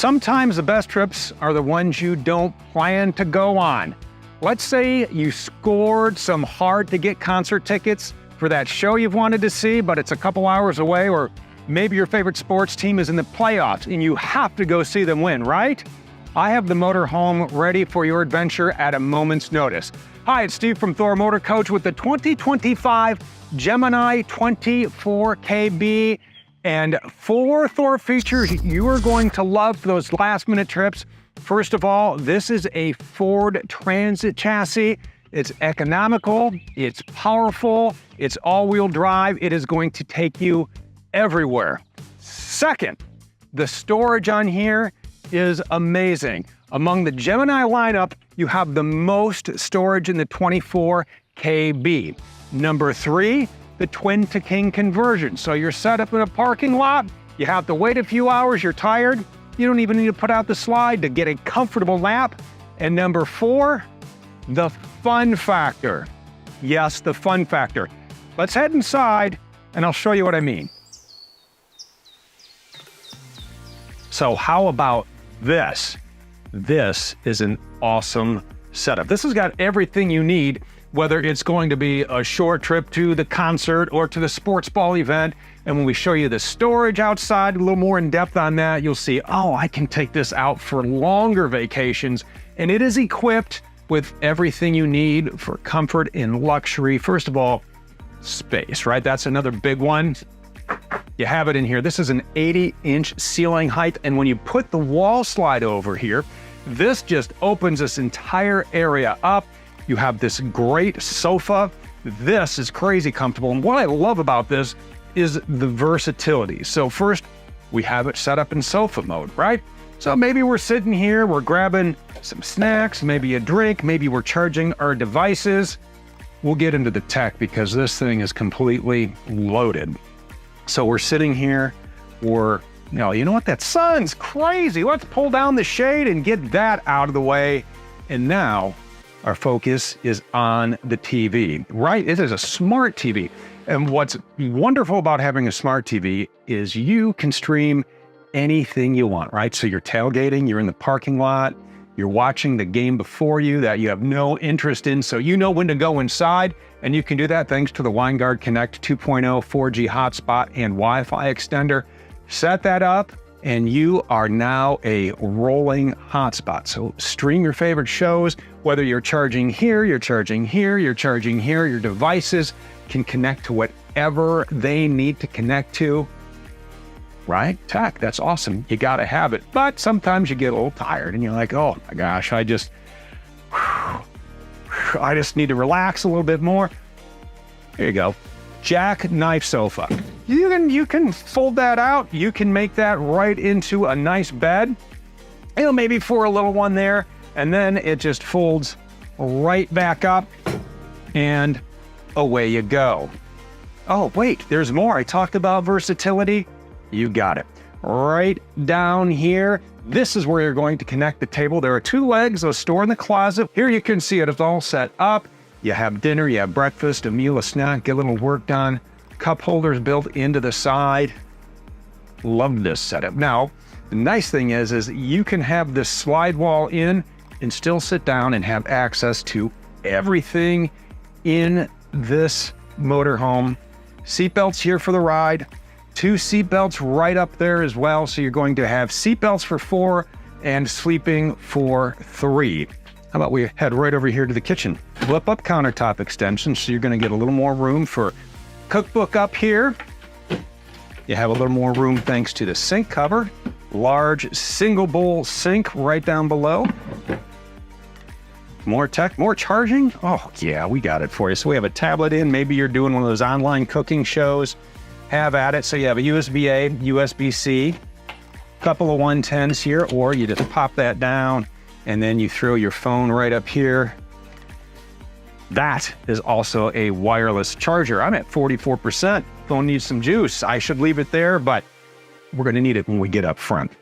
Sometimes the best trips are the ones you don't plan to go on. Let's say you scored some hard-to-get concert tickets for that show you've wanted to see, but it's a couple hours away, or maybe your favorite sports team is in the playoffs and you have to go see them win, right? I have the motorhome ready for your adventure at a moment's notice. Hi, it's Steve from Thor Motor Coach with the 2025 Gemini 24KB. And 4 Thor features you are going to love for those last-minute trips. First of all, this is a Ford Transit chassis. It's economical, it's powerful, it's all-wheel drive. It is going to take you everywhere. Second, the storage on here is amazing. Among the Gemini lineup, you have the most storage in the 24KB. Number 3, the twin-to-king conversion. So you're set up in a parking lot, you have to wait a few hours, you're tired, you don't even need to put out the slide to get a comfortable nap. And number 4, the fun factor. Yes, the fun factor. Let's head inside and I'll show you what I mean. So how about this? This is an awesome setup. This has got everything you need, whether it's going to be a short trip to the concert or to the sports ball event. And when we show you the storage outside, a little more in depth on that, you'll see, oh, I can take this out for longer vacations. And it is equipped with everything you need for comfort and luxury. First of all, space, right? That's another big one. You have it in here. This is an 80-inch ceiling height. And when you put the wall slide over here, this just opens this entire area up. You have this great sofa. This is crazy comfortable. And what I love about this is the versatility. So first, we have it set up in sofa mode, right? So maybe we're sitting here, we're grabbing some snacks, maybe a drink, maybe we're charging our devices. We'll get into the tech because this thing is completely loaded. So we're sitting here, you know what, that sun's crazy. Let's pull down the shade and get that out of the way. And now, our focus is on the TV, right? It is a smart TV. And what's wonderful about having a smart TV is you can stream anything you want, right? So you're tailgating, you're in the parking lot, you're watching the game before you that you have no interest in, so you know when to go inside, and you can do that thanks to the Winegard Connect 2.0 4G hotspot and Wi-Fi extender. Set that up, and you are now a rolling hotspot. So stream your favorite shows, whether you're charging here, you're charging here, you're charging here, your devices can connect to whatever they need to connect to, right? Tech, that's awesome. You gotta have it. But sometimes you get a little tired and you're like, oh my gosh, I just need to relax a little bit more. Here you go. Jackknife sofa. You can fold that out. You can make that right into a nice bed. You know, maybe for a little one there, and then it just folds right back up and away you go. Oh, wait, there's more. I talked about versatility. You got it. Right down here, this is where you're going to connect the table. There are 2 legs, those store in the closet. Here you can see it is all set up. You have dinner, you have breakfast, a meal, a snack, get a little work done. Cup holders built into the side. Love this setup. Now, the nice thing is you can have this slide wall in and still sit down and have access to everything in this motorhome. Seatbelts here for the ride. 2 seatbelts right up there as well. So you're going to have seatbelts for 4 and sleeping for 3. How about we head right over here to the kitchen? Flip up countertop extension, so you're gonna get a little more room for cookbook up here. You have a little more room thanks to the sink cover. Large single bowl sink right down below. More tech, more charging. Oh yeah, we got it for you. So we have a tablet in, maybe you're doing one of those online cooking shows. Have at it. So you have a USB-A, USB-C, couple of 110s here, or you just pop that down and then you throw your phone right up here. That is also a wireless charger. I'm at 44%. Phone needs some juice. I should leave it there, but we're going to need it when we get up front.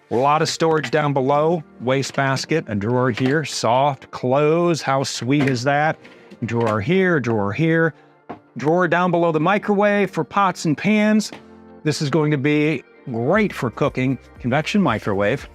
A lot of storage down below. Wastebasket, a drawer here, soft clothes. How sweet is that? Drawer here, drawer here. Drawer down below the microwave for pots and pans. This is going to be great for cooking. Convection microwave.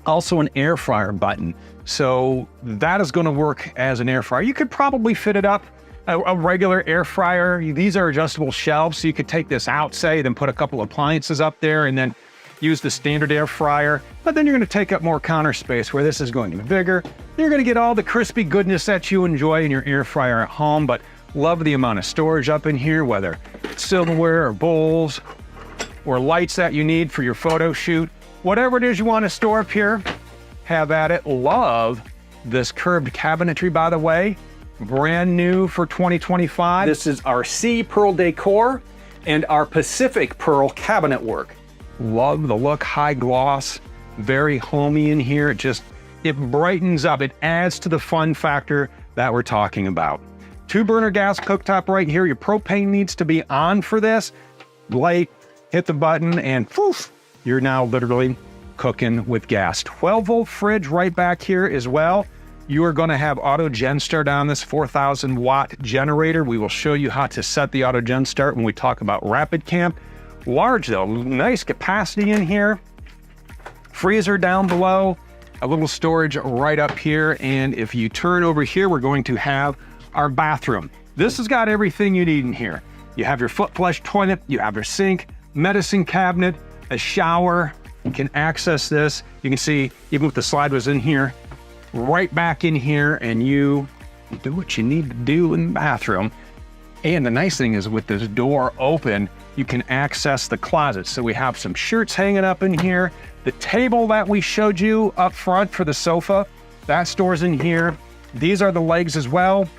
Also an air fryer button. So that is going to work as an air fryer. You could probably fit it up a regular air fryer. These are adjustable shelves, so you could take this out, say, then put a couple appliances up there and then use the standard air fryer. But then you're going to take up more counter space where this is going to be bigger. You're going to get all the crispy goodness that you enjoy in your air fryer at home, but love the amount of storage up in here, whether it's silverware or bowls or lights that you need for your photo shoot. Whatever it is you want to store up here, have at it. Love this curved cabinetry, by the way. Brand new for 2025. This is our Sea Pearl decor and our Pacific Pearl cabinet work. Love the look, high gloss, very homey in here. It brightens up. It adds to the fun factor that we're talking about. 2-burner gas cooktop right here. Your propane needs to be on for this. Light, hit the button, and poof, you're now literally cooking with gas. 12-volt fridge right back here as well. You are going to have auto gen start on this 4,000 watt generator. We will show you how to set the auto gen start when we talk about rapid camp. Large though, nice capacity in here. Freezer down below, a little storage right up here. And if you turn over here, we're going to have our bathroom. This has got everything you need in here. You have your foot flush toilet, you have your sink, medicine cabinet, a shower. You can access this. You can see, even with the slide was in here, right back in here, and you do what you need to do in the bathroom. And the nice thing is with this door open, you can access the closet. So we have some shirts hanging up in here. The table that we showed you up front for the sofa, that stores in here. These are the legs as well.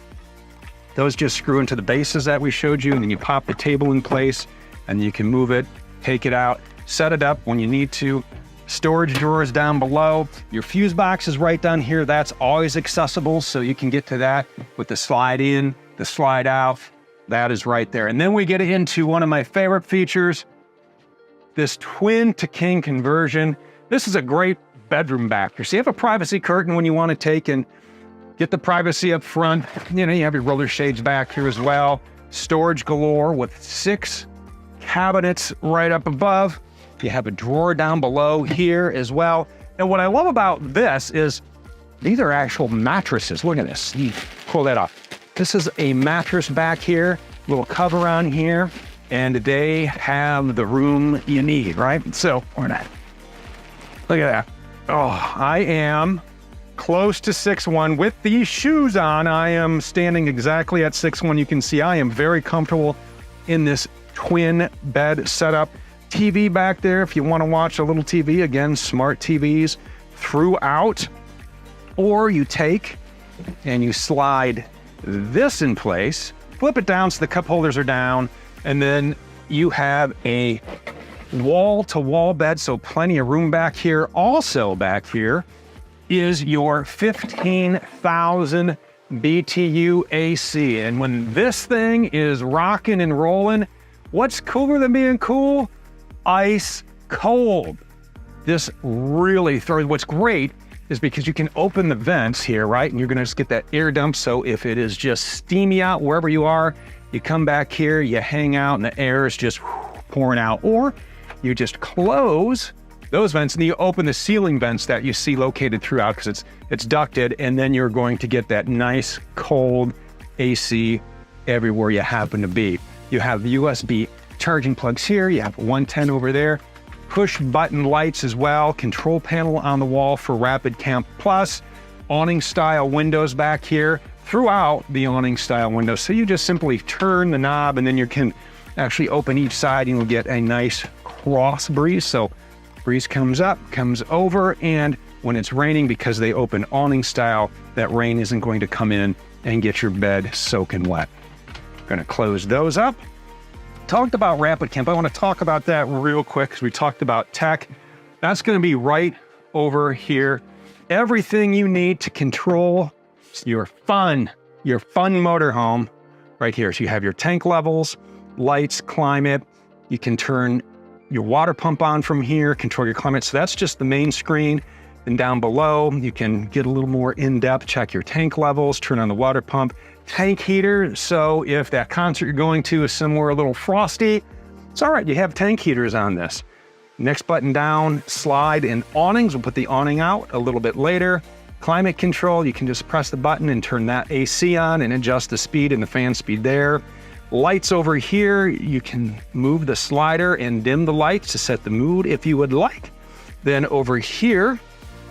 Those just screw into the bases that we showed you, and then you pop the table in place, and you can move it, take it out, set it up when you need to. Storage drawers down below. Your fuse box is right down here. That's always accessible, so you can get to that with the slide in, the slide out. That is right there. And then we get into one of my favorite features, this twin to king conversion. This is a great bedroom back here. So you have a privacy curtain when you want to take and get the privacy up front. You know, you have your roller shades back here as well. Storage galore with 6 cabinets right up above. You have a drawer down below here as well. And what I love about this is these are actual mattresses. Look at this. You pull that off. This is a mattress back here, little cover on here, and they have the room you need, right? So, or not. Look at that. Oh, I am close to 6'1". With these shoes on, I am standing exactly at 6'1". You can see I am very comfortable in this twin bed setup. TV back there if you want to watch a little TV. Again, smart TVs throughout. Or you take and you slide this in place, flip it down so the cup holders are down, and then you have a wall-to-wall bed, so plenty of room back here. Also back here is your 15,000 BTU AC. And when this thing is rocking and rolling, what's cooler than being cool? Ice cold. This really throws. What's great is because you can open the vents here, right? And you're gonna just get that air dump. So if it is just steamy out wherever you are, you come back here, you hang out, and the air is just pouring out. Or you just close those vents and you open the ceiling vents that you see located throughout, because it's ducted, and then you're going to get that nice cold AC everywhere you happen to be. You have USB charging plugs here, you have 110 over there, push button lights as well, control panel on the wall for Rapid Camp Plus, awning style windows back here throughout the awning style windows. So you just simply turn the knob and then you can actually open each side and you'll get a nice cross breeze. So breeze comes up, comes over, and when it's raining, because they open awning style, that rain isn't going to come in and get your bed soaking wet. Gonna close those up. Talked about Rapid Camp. I want to talk about that real quick because we talked about tech. That's going to be right over here. Everything you need to control your fun motorhome right here. So you have your tank levels, lights, climate. You can turn your water pump on from here, control your climate. So that's just the main screen. Then down below, you can get a little more in-depth, check your tank levels, turn on the water pump, tank heater. So if that concert you're going to is somewhere a little frosty, it's all right, you have tank heaters on this. Next button down, slide and awnings. We'll put the awning out a little bit later. Climate control, you can just press the button and turn that AC on and adjust the speed and the fan speed there. Lights over here, you can move the slider and dim the lights to set the mood if you would like. Then over here,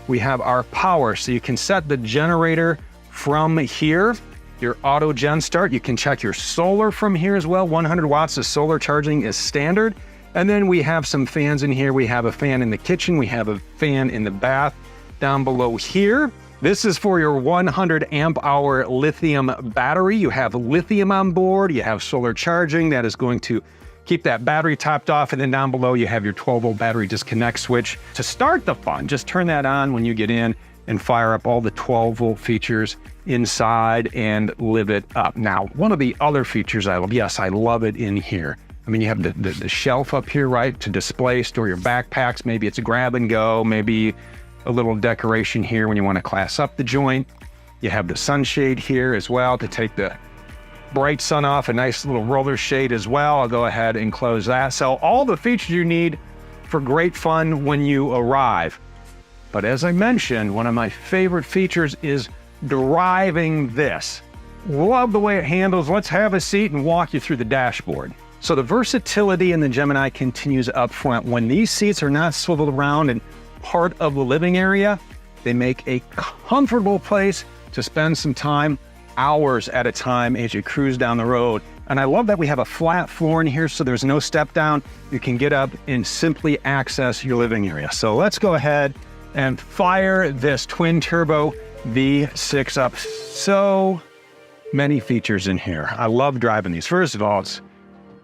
we have our power. So you can set the generator from here, your auto gen start. You can check your solar from here as well. 100 watts of solar charging is standard. And then we have some fans in here. We have a fan in the kitchen. We have a fan in the bath down below here. This is for your 100 amp hour lithium battery. You have lithium on board. You have solar charging that is going to keep that battery topped off. And then down below, you have your 12-volt battery disconnect switch. To start the fun, just turn that on when you get in and fire up all the 12-volt features inside and live it up. Now, one of the other features I love, yes, I love it in here. I mean, you have the shelf up here, right, to display, store your backpacks. Maybe it's a grab and go, maybe a little decoration here when you want to class up the joint. You have the sunshade here as well to take the bright sun off, a nice little roller shade as well. I'll go ahead and close that. So all the features you need for great fun when you arrive. But as I mentioned, one of my favorite features is driving this. Love the way it handles. Let's have a seat and walk you through the dashboard. So the versatility in the Gemini continues up front. When these seats are not swiveled around and part of the living area, they make a comfortable place to spend some time, hours at a time as you cruise down the road. And I love that we have a flat floor in here, so there's no step down. You can get up and simply access your living area. So let's go ahead and fire this twin turbo V6 up. So many features in here. I love driving these. First of all,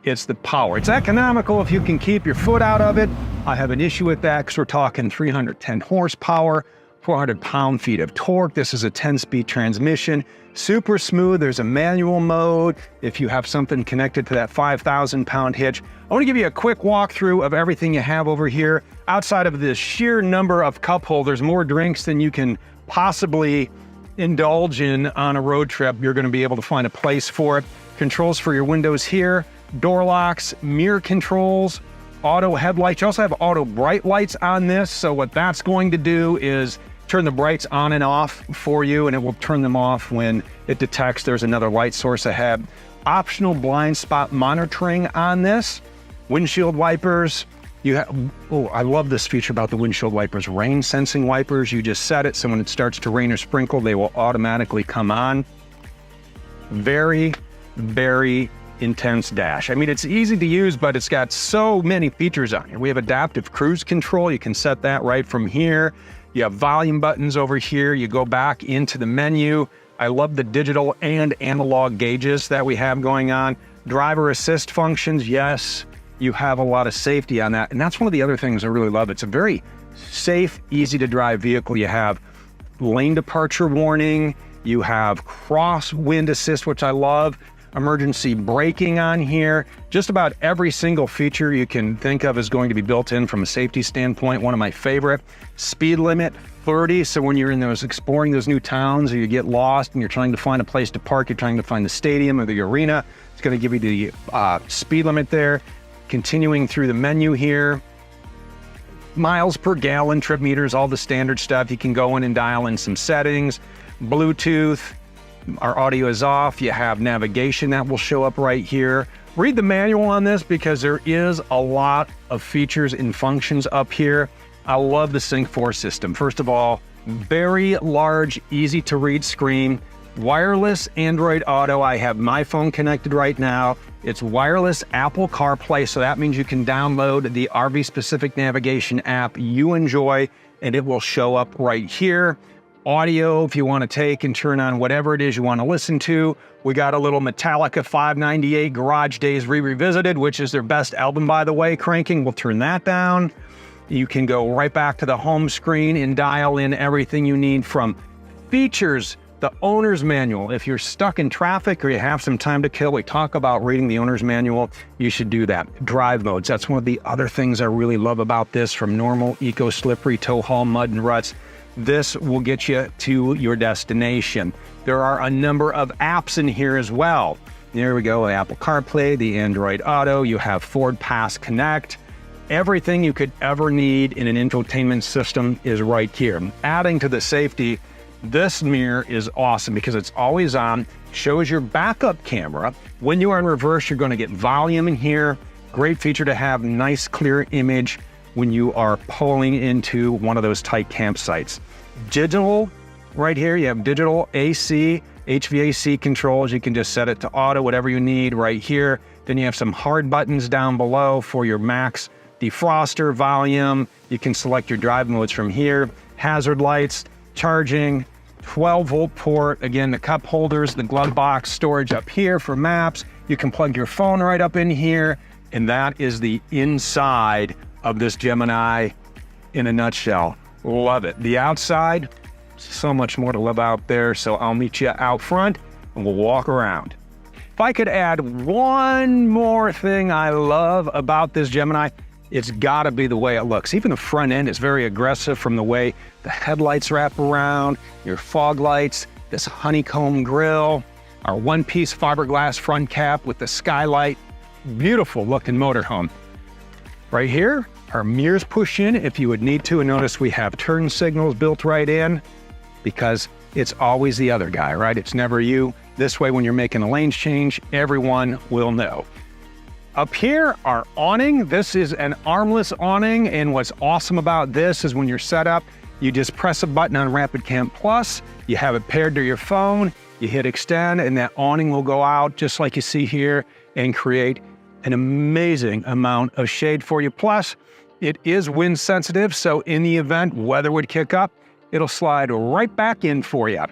it's the power. It's economical if you can keep your foot out of it. I have an issue with that because we're talking 310 horsepower, 400 pound-feet of torque. This is a 10-speed transmission, super smooth. There's a manual mode if you have something connected to that 5,000-pound hitch. I want to give you a quick walkthrough of everything you have over here. Outside of the sheer number of cup holders, more drinks than you can possibly indulge in on a road trip, you're going to be able to find a place for it. Controls for your windows here, door locks, mirror controls, auto headlights. You also have auto bright lights on this. So what that's going to do is turn the brights on and off for you, and it will turn them off when it detects there's another light source ahead. Optional blind spot monitoring on this. Windshield wipers. You have, oh, I love this feature about the windshield wipers. Rain sensing wipers. You just set it so when it starts to rain or sprinkle, they will automatically come on. Very, very intense dash. I mean, it's easy to use, but it's got so many features on here. We have adaptive cruise control. You can set that right from here. You have volume buttons over here. You go back into the menu. I love the digital and analog gauges that we have going on. Driver assist functions, yes, you have a lot of safety on that. And that's one of the other things I really love. It's a very safe, easy to drive vehicle. You have lane departure warning. You have crosswind assist, which I love. Emergency braking on here. Just about every single feature you can think of is going to be built in from a safety standpoint. One of my favorite. Speed limit 30. So when you're in those exploring those new towns, or you get lost and you're trying to find a place to park, you're trying to find the stadium or the arena, it's going to give you the speed limit there. Continuing through the menu here. Miles per gallon, trip meters, all the standard stuff. You can go in and dial in some settings. Bluetooth. Our audio is off. You have navigation that will show up right here. Read the manual on this because there is a lot of features and functions up here. I love the Sync 4 system. First of all, very large, easy to read screen. Wireless Android Auto. I have my phone connected right now. It's wireless Apple CarPlay, so that means you can download the RV specific navigation app you enjoy and it will show up right here. Audio, if you want to take and turn on whatever it is you want to listen to. We got a little Metallica 598 Garage Days Revisited, which is their best album, by the way, cranking. We'll turn that down. You can go right back to the home screen and dial in everything you need from features, the owner's manual. If you're stuck in traffic or you have some time to kill, we talk about reading the owner's manual, you should do that. Drive modes, that's one of the other things I really love about this, from normal, eco, slippery, tow haul, mud and ruts. This will get you to your destination. There are a number of apps in here as well. There we go, Apple CarPlay, the Android Auto, you have Ford Pass Connect, Everything you could ever need in an infotainment system is right here. Adding to the safety, this mirror is awesome because it's always on, shows your backup camera. When you are in reverse, you're going to get volume in here. Great feature to have, nice clear image when you are pulling into one of those tight campsites. Digital, right here, you have digital AC, HVAC controls. You can just set it to auto, whatever you need right here. Then you have some hard buttons down below for your max defroster, volume. You can select your drive modes from here. Hazard lights, charging, 12-volt port. Again, the cup holders, the glove box, storage up here for maps. You can plug your phone right up in here. And that is the inside of this Gemini in a nutshell. Love it. The outside, so much more to love out there. So I'll meet you out front and we'll walk around. If I could add one more thing I love about this Gemini, it's gotta be the way it looks. Even the front end is very aggressive, from the way the headlights wrap around, your fog lights, this honeycomb grille, our one-piece fiberglass front cap with the skylight. Beautiful looking motorhome. Right here, our mirrors push in if you would need to, and notice we have turn signals built right in because it's always the other guy, right? It's never you. This way, when you're making a lanes change, everyone will know. Up here, our awning. This is an armless awning, and what's awesome about this is when you're set up, you just press a button on Rapid Cam Plus, you have it paired to your phone, you hit extend, and that awning will go out just like you see here and create an amazing amount of shade for you. Plus, it is wind sensitive, so in the event weather would kick up, it'll slide right back in for you.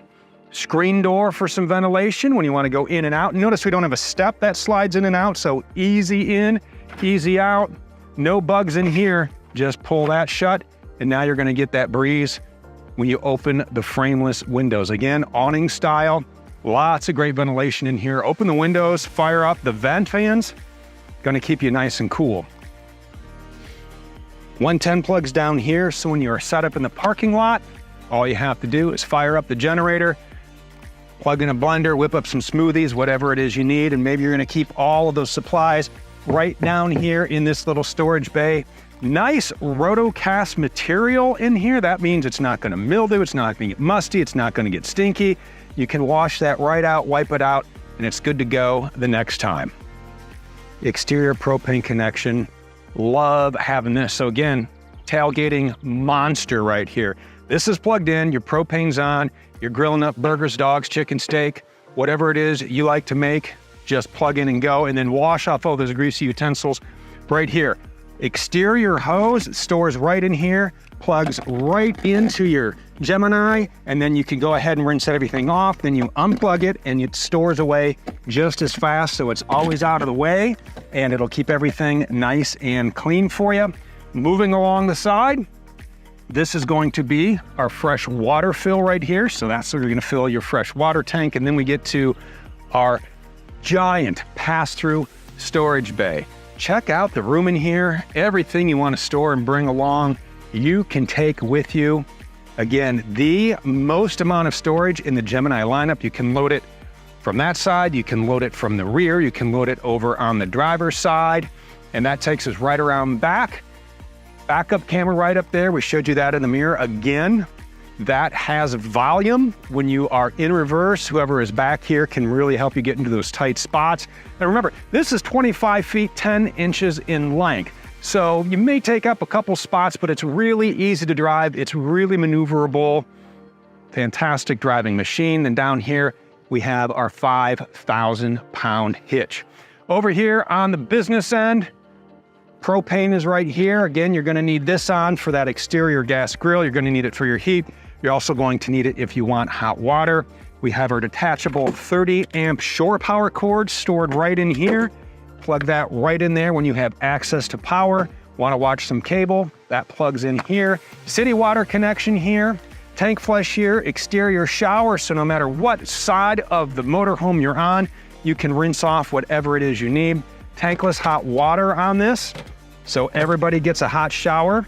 Screen door for some ventilation when you want to go in and out. Notice we don't have a step that slides in and out, so easy in, easy out. No bugs in here. Just pull that shut, and now you're going to get that breeze when you open the frameless windows. Again, awning style, lots of great ventilation in here. Open the windows, fire up the vent fans. Going to keep you nice and cool. 110 plugs down here, so when you're set up in the parking lot, all you have to do is fire up the generator, plug in a blender, whip up some smoothies, whatever it is you need, and maybe you're going to keep all of those supplies right down here in this little storage bay. Nice rotocast material in here. That means it's not going to mildew, it's not going to get musty, it's not going to get stinky. You can wash that right out, wipe it out, and it's good to go the next time. Exterior propane connection. Love having this. So again, tailgating monster right here. This is plugged in, your propane's on, you're grilling up burgers, dogs, chicken, steak, whatever it is you like to make, just plug in and go, and then wash off all those greasy utensils right here. Exterior hose stores right in here, plugs right into your Gemini, and then you can go ahead and rinse everything off, then you unplug it and it stores away just as fast, so it's always out of the way, and it'll keep everything nice and clean for you. Moving along the side, this is going to be our fresh water fill right here. So that's where you're going to fill your fresh water tank. And then we get to our giant pass-through storage bay. Check out the room in here. Everything you want to store and bring along, you can take with you. Again, the most amount of storage in the Gemini lineup. You can load it from that side. You can load it from the rear. You can load it over on the driver's side. And that takes us right around back. Backup camera right up there. We showed you that in the mirror. Again, that has volume. When you are in reverse, whoever is back here can really help you get into those tight spots. And remember, this is 25 feet, 10 inches in length. So you may take up a couple spots, but it's really easy to drive. It's really maneuverable. Fantastic driving machine. And down here, we have our 5,000-pound hitch. Over here on the business end, propane is right here. Again, you're going to need this on for that exterior gas grill. You're going to need it for your heat. You're also going to need it if you want hot water. We have our detachable 30-amp shore power cord stored right in here. Plug that right in there when you have access to power. Want to watch some cable? That plugs in here. City water connection here. Tank flush here. Exterior shower, so no matter what side of the motorhome you're on, you can rinse off whatever it is you need. Tankless hot water on this, so everybody gets a hot shower.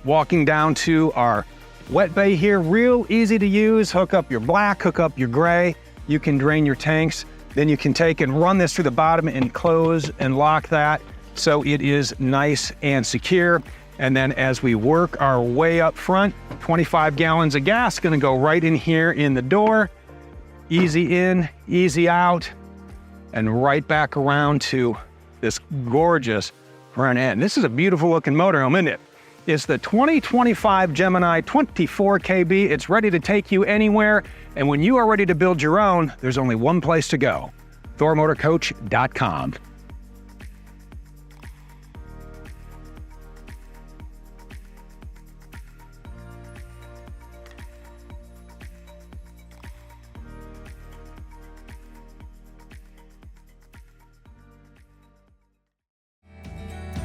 Walking down to our wet bay here, real easy to use. Hook up your black, hook up your gray. You can drain your tanks. Then you can take and run this through the bottom and close and lock that. so it is nice and secure. And then as we work our way up front, 25 gallons of gas gonna go right in here in the door. Easy in, easy out, and right back around to this gorgeous front end. This is a beautiful looking motorhome, isn't it? It's the 2025 Gemini 24 KB. It's ready to take you anywhere. And when you are ready to build your own, there's only one place to go, ThorMotorCoach.com.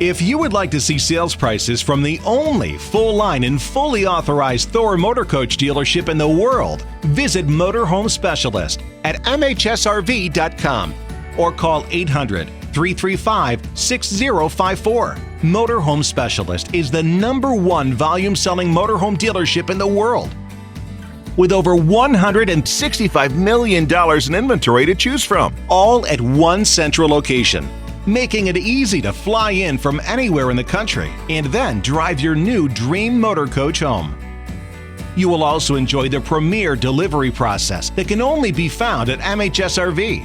If you would like to see sales prices from the only full-line and fully authorized Thor Motor Coach dealership in the world, visit Motorhome Specialist at MHSRV.com or call 800-335-6054. Motorhome Specialist is the #1 volume-selling motorhome dealership in the world, with over $165 million in inventory to choose from, all at one central location, making it easy to fly in from anywhere in the country and then drive your new dream motor coach home. You will also enjoy the premier delivery process that can only be found at MHSRV.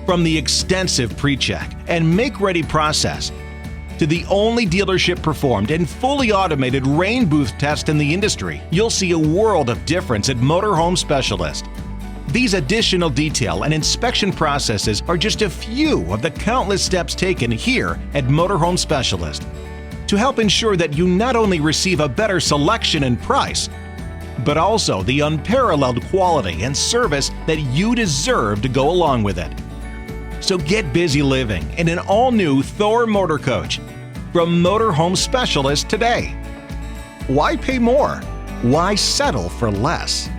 From the extensive pre-check and make-ready process to the only dealership performed and fully automated rain booth test in the industry, you'll see a world of difference at Motorhome Specialist. These additional detail and inspection processes are just a few of the countless steps taken here at Motorhome Specialist to help ensure that you not only receive a better selection and price, but also the unparalleled quality and service that you deserve to go along with it. So get busy living in an all-new Thor Motor Coach from Motorhome Specialist today. Why pay more? Why settle for less?